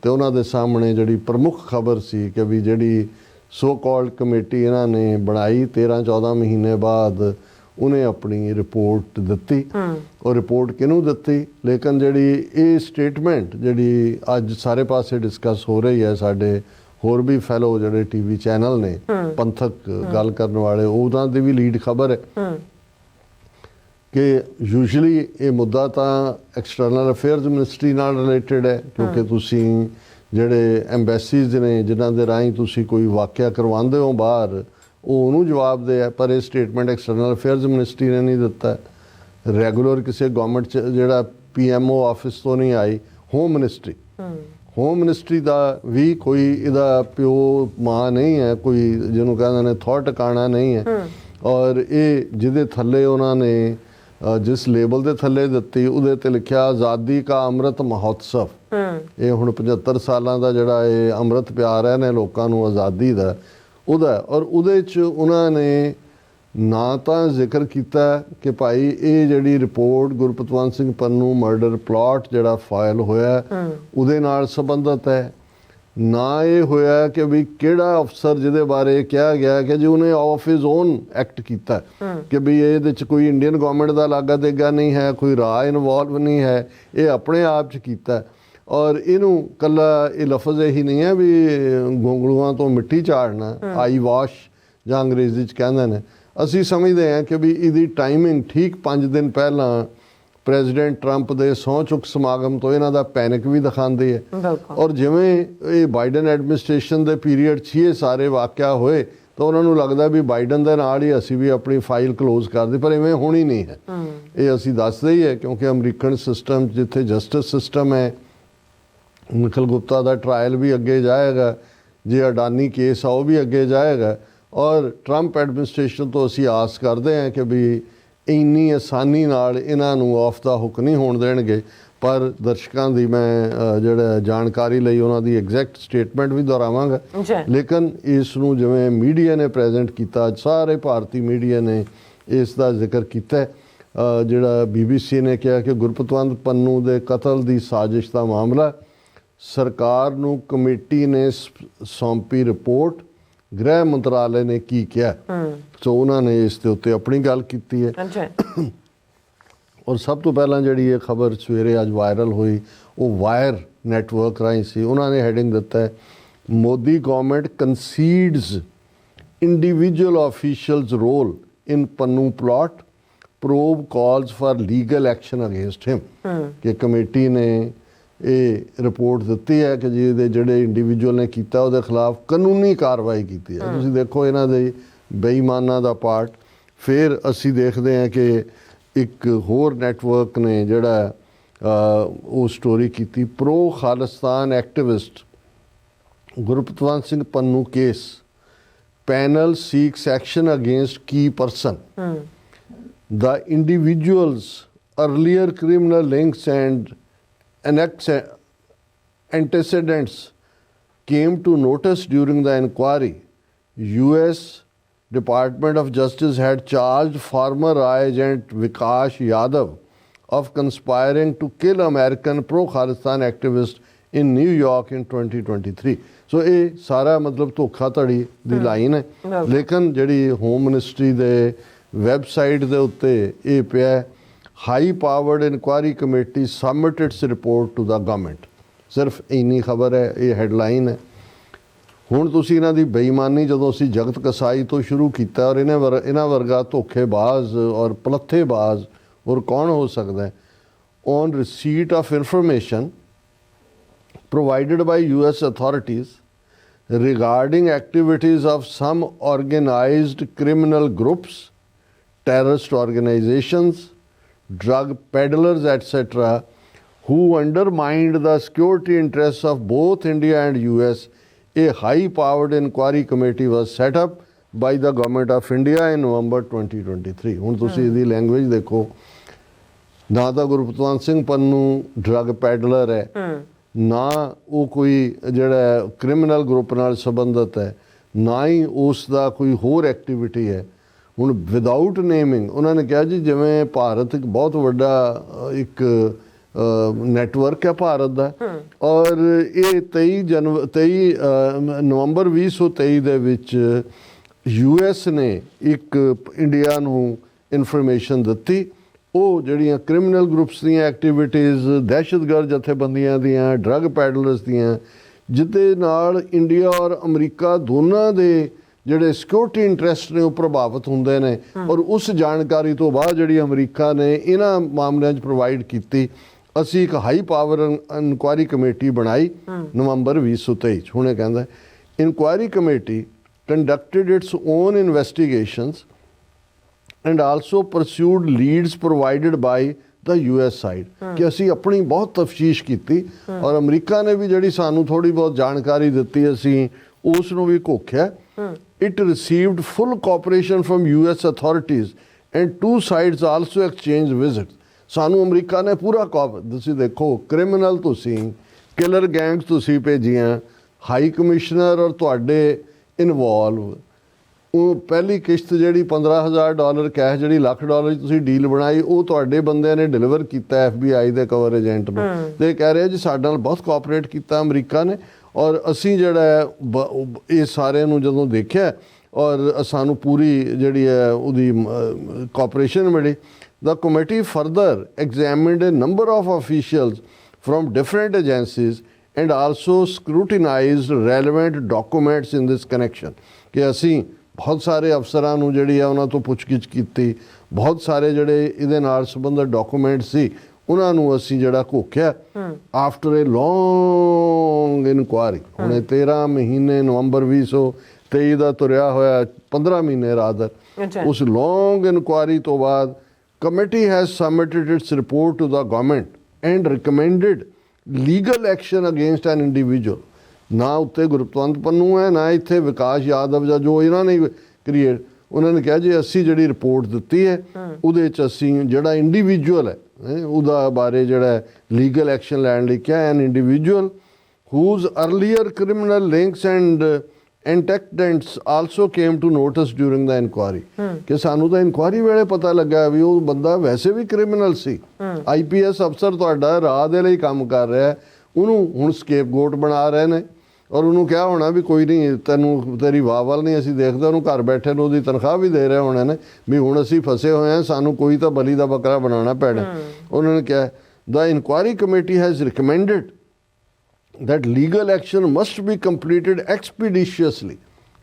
ਤੇ ਉਹਨਾਂ ਦੇ ਸਾਹਮਣੇ ਜਿਹੜੀ ਪ੍ਰਮੁੱਖ ਖਬਰ ਸੀ ਕਿ ਵੀ ਜਿਹੜੀ ਸੋ ਕਾਲਡ ਕਮੇਟੀ ਇਹਨਾਂ ਨੇ ਬਣਾਈ 13-14 ਮਹੀਨੇ ਬਾਅਦ ਉਹਨੇ ਆਪਣੀ ਰਿਪੋਰਟ ਦਿੱਤੀ। ਉਹ ਰਿਪੋਰਟ ਕਿਹਨੂੰ ਦਿੱਤੀ, ਲੇਕਿਨ ਜਿਹੜੀ ਇਹ ਸਟੇਟਮੈਂਟ ਜਿਹੜੀ ਅੱਜ ਸਾਰੇ ਪਾਸੇ ਡਿਸਕਸ ਹੋ ਰਹੀ ਹੈ, ਸਾਡੇ ਹੋਰ ਵੀ ਫੈਲੋ ਜਿਹੜੇ ਟੀਵੀ ਚੈਨਲ ਨੇ ਪੰਥਕ ਗੱਲ ਕਰਨ ਵਾਲੇ, ਉਹਨਾਂ ਦੀ ਵੀ ਲੀਡ ਖਬਰ ਹੈ ਕਿ ਯੂਜੂਅਲੀ ਇਹ ਮੁੱਦਾ ਤਾਂ ਐਕਸਟਰਨਲ ਅਫੇਅਰਸ ਮਿਨਿਸਟਰੀ ਨਾਲ ਰਿਲੇਟਡ ਹੈ, ਕਿਉਂਕਿ ਤੁਸੀਂ ਜਿਹੜੇ ਐਮਬੈਸੀਜ਼ ਨੇ ਜਿਨ੍ਹਾਂ ਦੇ ਰਾਹੀਂ ਤੁਸੀਂ ਕੋਈ ਵਾਕਿਆ ਕਰਵਾਉਂਦੇ ਹੋ ਬਾਹਰ, ਉਹ ਉਹਨੂੰ ਜਵਾਬ ਦੇ ਹੈ। ਪਰ ਇਹ ਸਟੇਟਮੈਂਟ ਐਕਸਟਰਨਲ ਅਫੇਅਰਸ ਮਿਨਿਸਟਰੀ ਨੇ ਨਹੀਂ ਦਿੱਤਾ, ਰੈਗੂਲਰ ਕਿਸੇ ਗਵਰਨਮੈਂਟ 'ਚ ਜਿਹੜਾ PMO ਆਫਿਸ ਤੋਂ ਨਹੀਂ ਆਈ, ਹੋਮ ਮਿਨਿਸਟਰੀ ਦਾ ਵੀ ਕੋਈ ਇਹਦਾ ਪਿਓ ਮਾਂ ਨਹੀਂ ਹੈ, ਕੋਈ ਜਿਹਨੂੰ ਕਹਿੰਦੇ ਨੇ ਥੌ ਟਿਕਾਣਾ ਨਹੀਂ ਹੈ। ਔਰ ਇਹ ਜਿਹਦੇ ਥੱਲੇ ਉਹਨਾਂ ਨੇ ਜਿਸ ਲੇਬਲ ਦੇ ਥੱਲੇ ਦਿੱਤੀ ਉਹਦੇ ਤੇ ਲਿਖਿਆ ਆਜ਼ਾਦੀ ਕਾ ਅੰਮ੍ਰਿਤ ਮਹੋਤਸਵ। ਇਹ ਹੁਣ 75 ਸਾਲਾਂ ਦਾ ਜਿਹੜਾ ਇਹ ਅੰਮ੍ਰਿਤ ਪਿਆ ਰਹੇ ਨੇ ਲੋਕਾਂ ਨੂੰ ਆਜ਼ਾਦੀ ਦਾ, ਉਹਦਾ। ਔਰ ਉਹਦੇ 'ਚ ਉਹਨਾਂ ਨੇ ਨਾ ਤਾਂ ਜ਼ਿਕਰ ਕੀਤਾ ਕਿ ਭਾਈ ਇਹ ਜਿਹੜੀ report Gurpatwant Singh Pannu murder plot ਜਿਹੜਾ ਫਾਈਲ ਹੋਇਆ ਉਹਦੇ ਨਾਲ ਸੰਬੰਧਿਤ ਹੈ, ਨਾ ਇਹ ਹੋਇਆ ਕਿ ਵੀ ਕਿਹੜਾ ਅਫਸਰ ਜਿਹਦੇ ਬਾਰੇ ਕਿਹਾ ਗਿਆ ਕਿ ਜੀ ਉਹਨੇ ਆਫ ਹਿਜ਼ ਓਨ ਐਕਟ ਕੀਤਾ, ਕਿ ਵੀ ਇਹਦੇ 'ਚ ਕੋਈ ਇੰਡੀਅਨ ਗਵਰਨਮੈਂਟ ਦਾ ਲਾਗਾ ਦੇਗਾ ਨਹੀਂ ਹੈ, ਕੋਈ ਰਾਹ ਇਨਵੋਲਵ ਨਹੀਂ ਹੈ, ਇਹ ਆਪਣੇ ਆਪ 'ਚ ਕੀਤਾ। ਔਰ ਇਹਨੂੰ ਕੱਲਾ ਇਹ ਲਫ਼ਜ਼ ਇਹੀ ਨਹੀਂ ਹੈ ਵੀ ਗੋਂਗਲੂਆਂ ਤੋਂ ਮਿੱਟੀ ਝਾੜਨਾ, ਆਈ ਵਾਸ਼ ਜਾਂ ਅੰਗਰੇਜ਼ੀ 'ਚ ਕਹਿੰਦੇ ਨੇ। ਅਸੀਂ ਸਮਝਦੇ ਹਾਂ ਕਿ ਵੀ ਇਹਦੀ ਟਾਈਮਿੰਗ ਠੀਕ 5 ਦਿਨ ਪਹਿਲਾਂ ਪ੍ਰੈਜ਼ੀਡੈਂਟ ਟਰੰਪ ਦੇ ਸਹੁੰ ਚੁੱਕ ਸਮਾਗਮ ਤੋਂ ਇਹਨਾਂ ਦਾ ਪੈਨਿਕ ਵੀ ਦਿਖਾਉਂਦੀ ਹੈ। ਬਿਲਕੁਲ। ਔਰ ਜਿਵੇਂ ਇਹ ਬਾਈਡਨ ਐਡਮਿਨਿਸਟ੍ਰੇਸ਼ਨ ਦੇ ਪੀਰੀਅਡ 'ਚ ਹੀ ਇਹ ਸਾਰੇ ਵਾਕਿਆ ਹੋਏ ਤਾਂ ਉਹਨਾਂ ਨੂੰ ਲੱਗਦਾ ਵੀ ਬਾਈਡਨ ਦੇ ਨਾਲ ਹੀ ਅਸੀਂ ਵੀ ਆਪਣੀ ਫਾਈਲ ਕਲੋਜ਼ ਕਰਦੇ, ਪਰ ਇਵੇਂ ਹੋਣੀ ਨਹੀਂ ਹੈ। ਇਹ ਅਸੀਂ ਦੱਸਦੇ ਹੀ ਹੈ ਕਿਉਂਕਿ ਅਮਰੀਕਨ ਸਿਸਟਮ ਜਿੱਥੇ ਜਸਟਿਸ ਸਿਸਟਮ ਹੈ, ਨਿਖਿਲ ਗੁਪਤਾ ਦਾ ਟਰਾਇਲ ਵੀ ਅੱਗੇ ਜਾਏਗਾ, ਜੇ ਅਡਾਨੀ ਕੇਸ ਆ ਉਹ ਵੀ ਅੱਗੇ ਜਾਏਗਾ। ਔਰ ਟਰੰਪ ਐਡਮਿਨਿਸਟ੍ਰੇਸ਼ਨ ਤੋਂ ਅਸੀਂ ਆਸ ਕਰਦੇ ਹਾਂ ਕਿ ਵੀ ਇੰਨੀ ਆਸਾਨੀ ਨਾਲ ਇਹਨਾਂ ਨੂੰ ਆਫ ਦਾ ਹੁੱਕ ਨਹੀਂ ਹੋਣ ਦੇਣਗੇ। ਪਰ ਦਰਸ਼ਕਾਂ ਦੀ ਮੈਂ ਜਿਹੜਾ ਜਾਣਕਾਰੀ ਲਈ ਉਹਨਾਂ ਦੀ ਐਗਜ਼ੈਕਟ ਸਟੇਟਮੈਂਟ ਵੀ ਦੁਹਰਾਵਾਂਗਾ। ਲੇਕਿਨ ਇਸ ਨੂੰ ਜਿਵੇਂ ਮੀਡੀਆ ਨੇ ਪ੍ਰੈਜ਼ੈਂਟ ਕੀਤਾ, ਸਾਰੇ ਭਾਰਤੀ ਮੀਡੀਆ ਨੇ ਇਸ ਦਾ ਜ਼ਿਕਰ ਕੀਤਾ। ਜਿਹੜਾ BBC ਨੇ ਕਿਹਾ ਕਿ ਗੁਰਪਤਵੰਤ ਪੰਨੂ ਦੇ ਕਤਲ ਦੀ ਸਾਜ਼ਿਸ਼ ਦਾ ਮਾਮਲਾ, ਸਰਕਾਰ ਨੂੰ ਕਮੇਟੀ ਨੇ ਸੌਂਪੀ ਰਿਪੋਰਟ, ਗ੍ਰਹਿ ਮੰਤਰਾਲੇ ਨੇ ਕੀ ਕਿਹਾ। ਸੋ ਉਹਨਾਂ ਨੇ ਇਸ ਦੇ ਉੱਤੇ ਆਪਣੀ ਗੱਲ ਕੀਤੀ ਹੈ। ਔਰ ਸਭ ਤੋਂ ਪਹਿਲਾਂ ਜਿਹੜੀ ਇਹ ਖਬਰ ਸਵੇਰੇ ਅੱਜ ਵਾਇਰਲ ਹੋਈ ਉਹ ਵਾਇਰ ਨੈਟਵਰਕ ਰਾਹੀਂ ਸੀ। ਉਹਨਾਂ ਨੇ ਹੈਡਿੰਗ ਦਿੱਤਾ ਹੈ, Modi government concedes individual officials role in Pannun plot, probe calls for legal action against him. ਕਿ ਕਮੇਟੀ ਨੇ ਇਹ ਰਿਪੋਰਟ ਦਿੱਤੀ ਹੈ ਕਿ ਜਿਹਦੇ ਜਿਹੜੇ ਇੰਡੀਵਿਜੂਅਲ ਨੇ ਕੀਤਾ ਉਹਦੇ ਖਿਲਾਫ ਕਾਨੂੰਨੀ ਕਾਰਵਾਈ ਕੀਤੀ ਹੈ। ਤੁਸੀਂ ਦੇਖੋ ਇਹਨਾਂ ਦੇ ਬੇਈਮਾਨਾਂ ਦਾ ਪਾਰਟ। ਫਿਰ ਅਸੀਂ ਦੇਖਦੇ ਹਾਂ ਕਿ ਇੱਕ ਹੋਰ ਨੈਟਵਰਕ ਨੇ ਜਿਹੜਾ ਉਹ ਸਟੋਰੀ ਕੀਤੀ, pro Khalistan activist Gurpatwant Singh Pannun case, panel seeks action against key person, the individual's earlier criminal links and antecedents came to notice during the inquiry. US Department of Justice had charged former RAI agent Vikash Yadav of conspiring to kill American pro-Khalistan activist in New York in 2023. So ਇਹ ਸਾਰਾ ਮਤਲਬ ਧੋਖਾਧੜੀ ਦੀ line ਹੈ। ਲੇਕਿਨ ਜਿਹੜੀ home ministry ਦੇ website ਦੇ ਉੱਤੇ ਇਹ ਪਿਆ, high powered inquiry committee submit its report to the government. ਸਿਰਫ ਇੰਨੀ ਖਬਰ ਹੈ, ਇਹ ਹੈਡਲਾਈਨ ਹੈ। ਹੁਣ ਤੁਸੀਂ ਇਹਨਾਂ ਦੀ ਬੇਈਮਾਨੀ ਜਦੋਂ ਅਸੀਂ ਜਗਤ ਕਸਾਈ ਤੋਂ ਸ਼ੁਰੂ ਕੀਤਾ ਔਰ ਇਹਨਾਂ ਵਰਗਾ ਧੋਖੇਬਾਜ਼ ਔਰ ਪਲੱਥੇਬਾਜ਼ ਔਰ ਕੌਣ ਹੋ ਸਕਦਾ ਹੈ। On ਰਿਸੀਟ of information provided by US authorities regarding activities of some organized criminal groups, terrorist organizations, drug peddlers, etc., who undermined the security interests of both India and US, a high-powered inquiry committee was set up by the government of India in November 2023. ਹੁਣ ਤੁਸੀਂ ਇਹਦੀ language ਦੇਖੋ, ਨਾ ਤਾਂ Gurpatwant Singh Pannu drug peddler ਹੈ, ਨਾ ਉਹ ਕੋਈ ਜਿਹੜਾ ਕ੍ਰਿਮੀਨਲ ਗਰੁੱਪ ਨਾਲ ਸੰਬੰਧਿਤ ਹੈ, ਨਾ ਹੀ ਉਸ ਦਾ ਕੋਈ ਹੋਰ ਐਕਟੀਵਿਟੀ ਹੈ। ਹੁਣ ਵਿਦਆਊਟ ਨੇਮਿੰਗ ਉਹਨਾਂ ਨੇ ਕਿਹਾ ਜੀ ਜਿਵੇਂ ਭਾਰਤ ਇੱਕ ਬਹੁਤ ਵੱਡਾ ਇੱਕ ਨੈਟਵਰਕ ਹੈ ਭਾਰਤ ਦਾ, ਔਰ ਇਹ 23 ਨਵੰਬਰ 2023 ਦੇ ਵਿੱਚ US ਨੇ ਇੱਕ ਇੰਡੀਆ ਨੂੰ ਇਨਫੋਰਮੇਸ਼ਨ ਦਿੱਤੀ। ਉਹ ਜਿਹੜੀਆਂ ਕ੍ਰਿਮੀਨਲ ਗਰੁੱਪਸ ਦੀਆਂ ਐਕਟੀਵਿਟੀਜ਼, ਦਹਿਸ਼ਤਗਰਦ ਜਥੇਬੰਦੀਆਂ ਦੀਆਂ, ਡਰੱਗ ਪੈਡਲਰਸ ਦੀਆਂ, ਜਿਹਦੇ ਨਾਲ ਇੰਡੀਆ ਔਰ ਅਮਰੀਕਾ ਦੋਨਾਂ ਦੇ ਜਿਹੜੇ ਸਿਕਿਉਰਿਟੀ ਇੰਟਰਸਟ ਨੇ ਉਹ ਪ੍ਰਭਾਵਿਤ ਹੁੰਦੇ ਨੇ। ਔਰ ਉਸ ਜਾਣਕਾਰੀ ਤੋਂ ਬਾਅਦ ਜਿਹੜੀ ਅਮਰੀਕਾ ਨੇ ਇਹਨਾਂ ਮਾਮਲਿਆਂ 'ਚ ਪ੍ਰੋਵਾਈਡ ਕੀਤੀ, ਅਸੀਂ ਇੱਕ ਹਾਈ ਪਾਵਰ ਇਨਕੁਆਇਰੀ ਕਮੇਟੀ ਬਣਾਈ ਨਵੰਬਰ 2023 'ਚ। ਹੁਣ ਇਹ ਕਹਿੰਦਾ inquiry committee conducted its own investigations and also pursued leads provided by the US side। ਕਿ ਅਸੀਂ ਆਪਣੀ ਬਹੁਤ ਤਫਤੀਸ਼ ਕੀਤੀ ਔਰ ਅਮਰੀਕਾ ਨੇ ਵੀ ਜਿਹੜੀ ਸਾਨੂੰ ਥੋੜੀ ਬਹੁਤ ਜਾਣਕਾਰੀ ਦਿੱਤੀ ਅਸੀਂ ਉਸ ਨੂੰ ਵੀ ਘੋਖਿਆ। It received full cooperation from US authorities and two sides also exchanged visits। ਸਾਨੂੰ ਅਮਰੀਕਾ ਨੇ ਪੂਰਾ ਤੁਸੀਂ ਦੇਖੋ, ਕ੍ਰਿਮੀਨਲ ਤੁਸੀਂ, ਕਿਲਰ ਗੈਂਗਸ ਤੁਸੀਂ ਭੇਜੀਆਂ, ਹਾਈ ਕਮਿਸ਼ਨਰ ਔਰ ਤੁਹਾਡੇ ਇਨਵੋਲਵ। ਉਹ ਪਹਿਲੀ ਕਿਸ਼ਤ ਜਿਹੜੀ $15,000 ਕੈਸ਼, ਜਿਹੜੀ $1,00,000 ਤੁਸੀਂ ਡੀਲ ਬਣਾਈ, ਉਹ ਤੁਹਾਡੇ ਬੰਦਿਆਂ ਨੇ ਡਿਲੀਵਰ ਕੀਤਾ FBI ਦੇ ਕਵਰ ਏਜੰਟ ਨੂੰ। ਤੇ ਕਹਿ ਰਹੇ ਜੀ ਸਾਡੇ ਨਾਲ ਬਹੁਤ ਕੋਆਪਰੇਟ ਕੀਤਾ ਅਮਰੀਕਾ ਨੇ, ਔਰ ਅਸੀਂ ਜਿਹੜਾ ਇਹ ਸਾਰਿਆਂ ਨੂੰ ਜਦੋਂ ਦੇਖਿਆ ਔਰ ਸਾਨੂੰ ਪੂਰੀ ਜਿਹੜੀ ਹੈ ਉਹਦੀ ਕੋਆਪਰੇਸ਼ਨ ਮਿਲੀ। The committee further examined a number of officials from different agencies and also scrutinized relevant documents in this connection। ਕਿ ਅਸੀਂ ਬਹੁਤ ਸਾਰੇ ਅਫਸਰਾਂ ਨੂੰ ਜਿਹੜੀ ਆ ਉਹਨਾਂ ਤੋਂ ਪੁੱਛਗਿੱਛ ਕੀਤੀ, ਬਹੁਤ ਸਾਰੇ ਜਿਹੜੇ ਇਹਦੇ ਨਾਲ ਸੰਬੰਧਿਤ ਡਾਕੂਮੈਂਟ ਸੀ ਉਹਨਾਂ ਨੂੰ ਅਸੀਂ ਜਿਹੜਾ ਘੋਖਿਆ ਆਫਟਰ ਏ ਲੌਂਗ ਇਨਕੁਆਇਰੀ। ਹੁਣੇ 13 ਮਹੀਨੇ ਨਵੰਬਰ 2023 ਦਾ ਤੁਰਿਆ ਹੋਇਆ 15 ਮਹੀਨੇ ਰਾਦਰ ਉਸ ਲੌਂਗ ਇਨਕੁਆਇਰੀ ਤੋਂ ਬਾਅਦ committee has submitted its report to the government and recommended legal action against an individual. ਨਾ ਉੱਤੇ ਗੁਰਪਤਵੰਤ ਪੰਨੂ ਹੈ, ਨਾ ਇੱਥੇ ਵਿਕਾਸ ਯਾਦਵ ਜਾਂ ਜੋ ਇਹਨਾਂ ਨੇ ਕ੍ਰੀਏਟ, ਉਹਨਾਂ ਨੇ ਕਿਹਾ ਜੀ ਅਸੀਂ ਜਿਹੜੀ ਰਿਪੋਰਟ ਦਿੱਤੀ ਹੈ ਉਹਦੇ 'ਚ ਅਸੀਂ ਜਿਹੜਾ ਇੰਡੀਵਿਜੂਅਲ ਹੈ ਉਹਦਾ ਬਾਰੇ ਜਿਹੜਾ ਲੀਗਲ ਐਕਸ਼ਨ ਲੈਣ ਲਈ ਕਿਹਾ। An individual whose earlier criminal links and antecedents also came to notice during the inquiry ਕਿ ਸਾਨੂੰ ਤਾਂ ਇਨਕੁਆਰੀ ਵੇਲੇ ਪਤਾ ਲੱਗਾ ਵੀ ਉਹ ਬੰਦਾ ਵੈਸੇ ਵੀ ਕ੍ਰਿਮੀਨਲ ਸੀ। IPS ਅਫਸਰ ਤੁਹਾਡਾ ਰਾਹ ਦੇ ਲਈ ਕੰਮ ਕਰ ਰਿਹਾ, ਉਹਨੂੰ ਹੁਣ ਸਕੇਪਗੋਟ ਬਣਾ ਰਹੇ ਨੇ ਔਰ ਉਹਨੂੰ ਕਿਹਾ ਹੋਣਾ ਵੀ ਕੋਈ ਨਹੀਂ ਤੈਨੂੰ ਤੇਰੀ ਵਾਹ ਵੱਲ ਨਹੀਂ ਅਸੀਂ ਦੇਖਦੇ, ਉਹਨੂੰ ਘਰ ਬੈਠੇ ਨੂੰ ਉਹਦੀ ਤਨਖਾਹ ਵੀ ਦੇ ਰਹੇ ਹੋਣੇ ਨੇ ਵੀ ਹੁਣ ਅਸੀਂ ਫਸੇ ਹੋਏ ਹਾਂ, ਸਾਨੂੰ ਕੋਈ ਤਾਂ ਬਲੀ ਦਾ ਬੱਕਰਾ ਬਣਾਉਣਾ ਪੈਣਾ। ਉਹਨਾਂ ਨੇ ਕਿਹਾ the inquiry committee has recommended that legal action must be completed expeditiously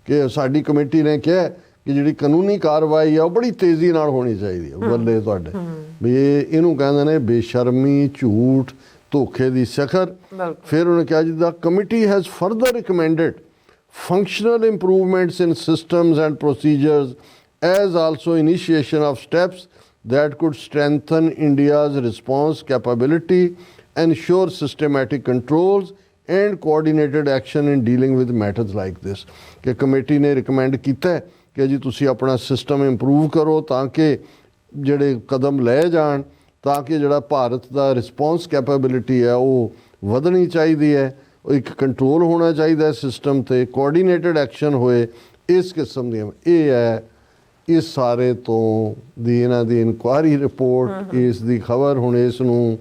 ਕਿ ਸਾਡੀ ਕਮੇਟੀ ਨੇ ਕਿਹਾ ਕਿ ਜਿਹੜੀ ਕਾਨੂੰਨੀ ਕਾਰਵਾਈ ਆ ਉਹ ਬੜੀ ਤੇਜ਼ੀ ਨਾਲ ਹੋਣੀ ਚਾਹੀਦੀ ਹੈ। ਬੱਲੇ ਤੁਹਾਡੇ ਵੀ ਇਹਨੂੰ ਕਹਿੰਦੇ ਨੇ ਬੇਸ਼ਰਮੀ, ਝੂਠ, ਧੋਖੇ ਦੀ ਸਿਖਰ। ਫਿਰ ਉਹਨੇ ਕਿਹਾ ਜਿੱਦਾਂ committee has further recommended functional improvements in systems and procedures as also ਇਨੀਸ਼ੀਏਸ਼ਨ of steps that could strengthen India's response capability, ensure systematic controls and coordinated action in dealing with matters like this। ਕਿ committee ਨੇ recommend ਕੀਤਾ ਹੈ ਕਿ ਜੀ ਤੁਸੀਂ ਆਪਣਾ system improve ਕਰੋ ਤਾਂ ਕਿ ਜਿਹੜੇ ਕਦਮ ਲਏ ਜਾਣ ਤਾਂ ਕਿ ਜਿਹੜਾ ਭਾਰਤ ਦਾ ਰਿਸਪੌਂਸ ਕੈਪੇਬਿਲਿਟੀ ਹੈ ਉਹ ਵਧਣੀ ਚਾਹੀਦੀ ਹੈ, ਉਹ ਇੱਕ ਕੰਟਰੋਲ ਹੋਣਾ ਚਾਹੀਦਾ ਸਿਸਟਮ ਤੇ, ਕੋਆਰਡੀਨੇਟਡ ਐਕਸ਼ਨ ਹੋਏ, ਇਸ ਕਿਸਮ ਦੀਆਂ। ਇਹ ਹੈ ਇਸ ਸਾਰੇ ਤੋਂ ਦੀ ਇਹਨਾਂ ਦੀ ਇਨਕੁਆਇਰੀ ਰਿਪੋਰਟ, ਇਸ ਦੀ ਖਬਰ। ਹੁਣ ਇਸ ਨੂੰ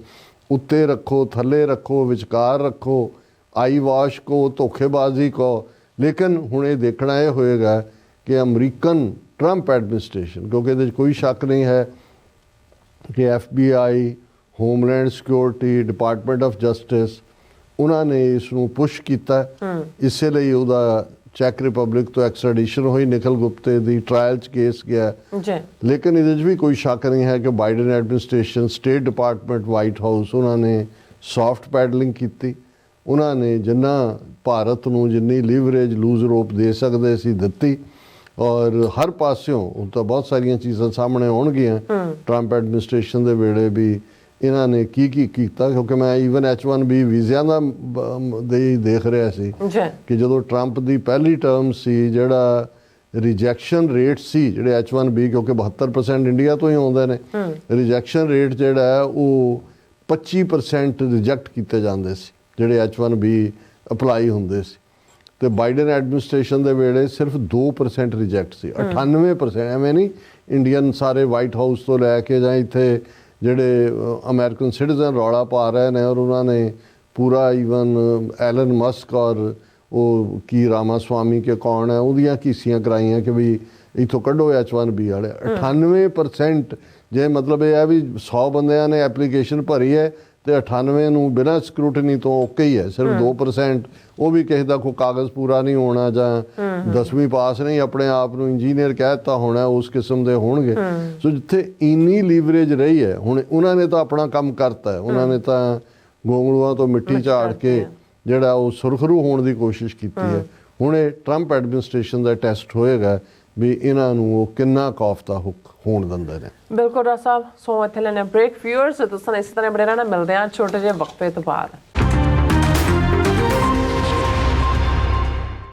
ਉੱਤੇ ਰੱਖੋ, ਥੱਲੇ ਰੱਖੋ, ਵਿਚਕਾਰ ਰੱਖੋ, ਆਈ ਵਾਸ਼ ਕੋ, ਧੋਖੇਬਾਜ਼ੀ ਕੋ, ਲੇਕਿਨ ਹੁਣ ਇਹ ਦੇਖਣਾ ਇਹ ਹੋਏਗਾ ਕਿ ਅਮਰੀਕਨ ਟਰੰਪ ਐਡਮਿਨਿਸਟ੍ਰੇਸ਼ਨ, ਕਿਉਂਕਿ ਇਹਦੇ 'ਚ ਕੋਈ ਸ਼ੱਕ ਨਹੀਂ ਹੈ ਕਿ FBI, homeland security, department of justice, ਉਹਨਾਂ ਨੇ ਇਸ ਨੂੰ ਪੁਸ਼ ਕੀਤਾ। ਇਸੇ ਲਈ ਉਹਦਾ ਚੈਕ ਰਿਪਬਲਿਕ ਤੋਂ ਐਕਸਟ੍ਰੈਡੀਸ਼ਨ ਹੋਈ, ਨਿਖਿਲ ਗੁਪਤੇ ਦੀ ਟ੍ਰਾਇਲ 'ਚ ਕੇਸ ਗਿਆ। ਲੇਕਿਨ ਇਹਦੇ 'ਚ ਵੀ ਕੋਈ ਸ਼ੱਕ ਨਹੀਂ ਹੈ ਕਿ Biden administration, state department, white house, ਉਹਨਾਂ ਨੇ ਸੌਫਟ ਪੈਡਲਿੰਗ ਕੀਤੀ। ਉਹਨਾਂ ਨੇ ਜਿੰਨਾ ਭਾਰਤ ਨੂੰ ਜਿੰਨੀ ਲੀਵਰੇਜ ਲੂਜ਼ ਰੋਪ ਦੇ ਸਕਦੇ ਸੀ ਦਿੱਤੀ ਔਰ ਹਰ ਪਾਸਿਓਂ ਹੁਣ ਤਾਂ ਬਹੁਤ ਸਾਰੀਆਂ ਚੀਜ਼ਾਂ ਸਾਹਮਣੇ ਆਉਣਗੀਆਂ ਟਰੰਪ ਐਡਮਿਨਿਸਟ੍ਰੇਸ਼ਨ ਦੇ ਵੇਲੇ ਵੀ ਇਹਨਾਂ ਨੇ ਕੀ ਕੀ ਕੀਤਾ। ਕਿਉਂਕਿ ਮੈਂ ਈਵਨ H1B ਵੀਜ਼ਿਆਂ ਦਾ ਦੇਖ ਰਿਹਾ ਸੀ ਕਿ ਜਦੋਂ ਟਰੰਪ ਦੀ ਪਹਿਲੀ ਟਰਮ ਸੀ ਜਿਹੜਾ ਰਿਜੈਕਸ਼ਨ ਰੇਟ ਸੀ ਜਿਹੜੇ H1B, ਕਿਉਂਕਿ 72% ਇੰਡੀਆ ਤੋਂ ਹੀ ਆਉਂਦੇ ਨੇ, ਰਿਜੈਕਸ਼ਨ ਰੇਟ ਜਿਹੜਾ ਹੈ ਉਹ 25% ਰਿਜੈਕਟ ਕੀਤੇ ਜਾਂਦੇ ਸੀ ਜਿਹੜੇ H1B ਅਪਲਾਈ ਹੁੰਦੇ ਸੀ। ਤੇ ਬਾਈਡਨ ਐਡਮਿਨਿਸਟ੍ਰੇਸ਼ਨ ਦੇ ਵੇਲੇ ਸਿਰਫ 2% ਰਿਜੈਕਟ ਸੀ। 98% ਐਵੇਂ ਨਹੀਂ, ਇੰਡੀਅਨ ਸਾਰੇ ਵਾਈਟ ਹਾਊਸ ਤੋਂ ਲੈ ਕੇ ਜਾਂ ਇੱਥੇ ਜਿਹੜੇ ਅਮਰੀਕਨ ਸਿਟੀਜ਼ਨ ਰੌਲਾ ਪਾ ਰਹੇ ਨੇ ਔਰ ਉਹਨਾਂ ਨੇ ਪੂਰਾ ਈਵਨ ਐਲਨ ਮਸਕ ਔਰ ਉਹ ਕੀ ਰਾਮਾ ਸਵਾਮੀ ਕੇ ਕੌਣ ਹੈ ਉਹਦੀਆਂ ਕੀਸੀਆਂ ਕਰਾਈਆਂ ਕਿ ਵੀ ਇੱਥੋਂ ਕੱਢੋ H1B ਵਾਲੇ। 98% ਜੇ ਮਤਲਬ ਇਹ ਹੈ ਵੀ 100 ਬੰਦਿਆਂ ਨੇ ਐਪਲੀਕੇਸ਼ਨ ਭਰੀ ਹੈ ਤੇ 98 ਨੂੰ ਬਿਨਾਂ ਸਕਰੂਟਨੀ ਤੋਂ ਓਕੇ ਹੀ ਹੈ। ਸਿਰਫ 2% ਉਹ ਵੀ ਕਿਸੇ ਦਾ ਕੋਈ ਕਾਗਜ਼ ਪੂਰਾ ਨਹੀਂ ਹੋਣਾ ਜਾਂ 10ਵੀਂ ਪਾਸ ਨਹੀਂ, ਆਪਣੇ ਆਪ ਨੂੰ ਇੰਜੀਨੀਅਰ ਕਹਿ ਦਿੱਤਾ ਹੋਣਾ, ਉਸ ਕਿਸਮ ਦੇ ਹੋਣਗੇ। ਸੋ ਜਿੱਥੇ ਇੰਨੀ ਲੀਵਰੇਜ ਰਹੀ ਹੈ, ਹੁਣ ਉਹਨਾਂ ਨੇ ਤਾਂ ਆਪਣਾ ਕੰਮ ਕਰਤਾ ਹੈ, ਉਹਨਾਂ ਨੇ ਤਾਂ ਗੋਂਗਲੂਆਂ ਤੋਂ ਮਿੱਟੀ ਝਾੜ ਕੇ ਜਿਹੜਾ ਉਹ ਸੁਰਖਰੂ ਹੋਣ ਦੀ ਕੋਸ਼ਿਸ਼ ਕੀਤੀ ਹੈ। ਹੁਣ ਇਹ ਟਰੰਪ ਐਡਮਿਨਿਸਟ੍ਰੇਸ਼ਨ ਦਾ ਟੈਸਟ ਹੋਏਗਾ ਵੀ ਇਹਨਾਂ ਨੂੰ ਉਹ ਕਿੰਨਾ ਕੌਫਤਾ ਹੋਣ ਦਿੰਦੇ ਨੇ। ਬਿਲਕੁਲ ਰਾਜ ਸਾਹਿਬ, ਸੋ ਇੱਥੇ ਲੈਣੇ ਬ੍ਰੇਕ। ਵਿਊਅਰਸ ਤੁਸੀਂ ਇਸ ਤਰ੍ਹਾਂ ਬੜੇ ਰਹਿਣਾ, ਮਿਲਦੇ ਹਾਂ ਛੋਟੇ ਜਿਹੇ ਵਕਫੇ ਤੋਂ ਬਾਅਦ।